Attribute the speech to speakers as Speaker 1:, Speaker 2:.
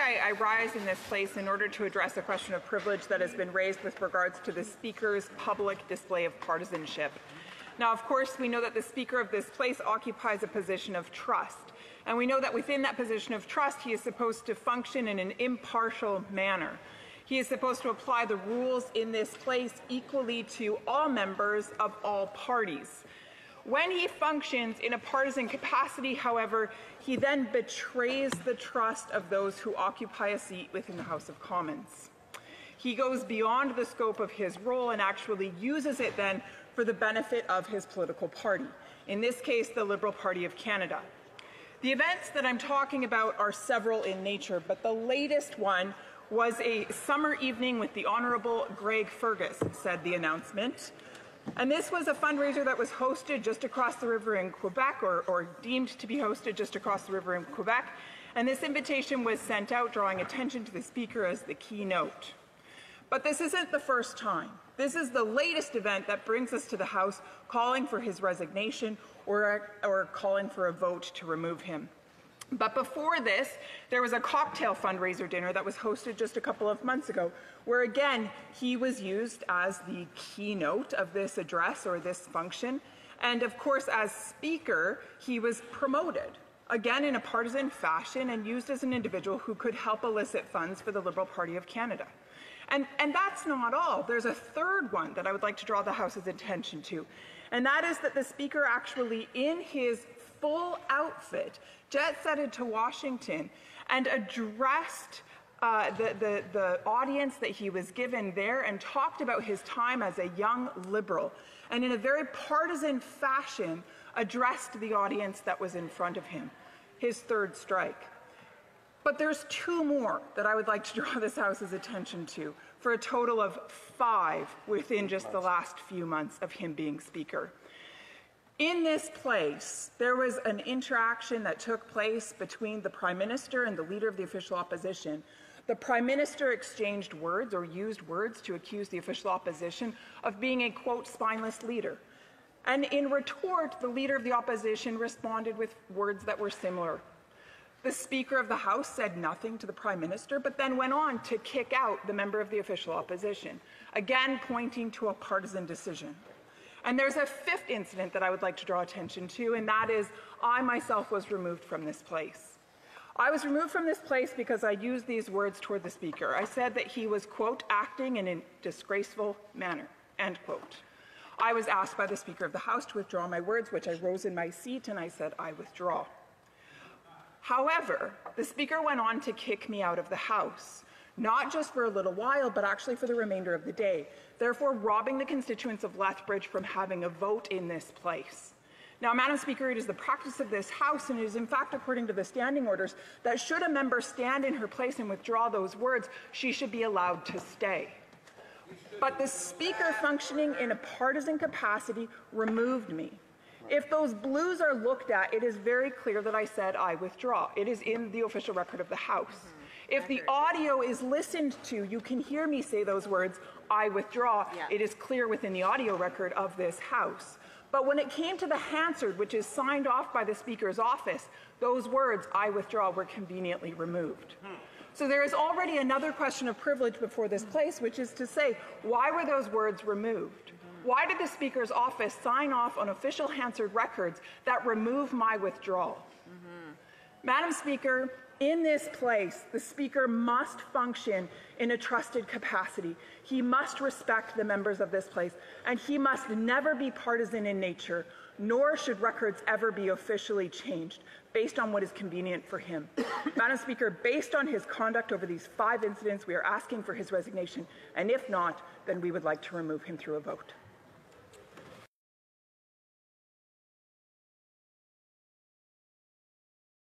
Speaker 1: I rise in this place in order to address a question of privilege that has been raised with regards to the Speaker's public display of partisanship. Now, of course, we know that the Speaker of this place occupies a position of trust, and we know that within that position of trust, he is supposed to function in an impartial manner. He is supposed to apply the rules in this place equally to all members of all parties. When he functions in a partisan capacity, however, he then betrays the trust of those who occupy a seat within the House of Commons. He goes beyond the scope of his role and actually uses it then for the benefit of his political party, in this case, the Liberal Party of Canada. The events that I'm talking about are several in nature, but the latest one was a summer evening with the Honourable Greg Fergus, said the announcement. And this was a fundraiser that was hosted just across the river in Quebec, or deemed to be hosted just across the river in Quebec. And this invitation was sent out, drawing attention to the Speaker as the keynote. But this isn't the first time. This is the latest event that brings us to the House calling for his resignation or calling for a vote to remove him. But before this, there was a cocktail fundraiser dinner that was hosted just a couple of months ago, where again, he was used as the keynote of this address or this function. And of course, as Speaker, he was promoted, again in a partisan fashion, and used as an individual who could help elicit funds for the Liberal Party of Canada. And that's not all. There's a third one that I would like to draw the House's attention to, and that is that the Speaker actually, in his full outfit, jet-setted to Washington and addressed the audience that he was given there and talked about his time as a young Liberal, and in a very partisan fashion addressed the audience that was in front of him, his third strike. But there's two more that I would like to draw this House's attention to, for a total of 5 within just the last few months of him being Speaker. In this place, there was an interaction that took place between the Prime Minister and the Leader of the Official Opposition. The Prime Minister exchanged words or used words to accuse the Official Opposition of being a, quote, spineless leader. And in retort, the Leader of the Opposition responded with words that were similar. The Speaker of the House said nothing to the Prime Minister, but then went on to kick out the member of the Official Opposition, again pointing to a partisan decision. And there's a fifth incident that I would like to draw attention to, and that is I myself was removed from this place. I was removed from this place because I used these words toward the Speaker. I said that he was, quote, acting in a disgraceful manner, end quote. I was asked by the Speaker of the House to withdraw my words, which I rose in my seat and I said, I withdraw. However, the Speaker went on to kick me out of the House, not just for a little while, but actually for the remainder of the day, therefore robbing the constituents of Lethbridge from having a vote in this place. Now, Madam Speaker, it is the practice of this House, and it is in fact according to the standing orders, that should a member stand in her place and withdraw those words, she should be allowed to stay. But the Speaker, functioning in a partisan capacity, removed me. If those blues are looked at, it is very clear that I said I withdraw. It is in the official record of the House. If the audio is listened to, you can hear me say those words, I withdraw. Yeah. It is clear within the audio record of this House. But when it came to the Hansard, which is signed off by the Speaker's office, those words, I withdraw, were conveniently removed. So there is already another question of privilege before this place, which is to say, why were those words removed? Why did the Speaker's office sign off on official Hansard records that remove my withdrawal? Madam Speaker, in this place, the Speaker must function in a trusted capacity. He must respect the members of this place, and he must never be partisan in nature, nor should records ever be officially changed based on what is convenient for him. Madam Speaker, based on his conduct over these 5 incidents, we are asking for his resignation, and if not, then we would like to remove him through a vote.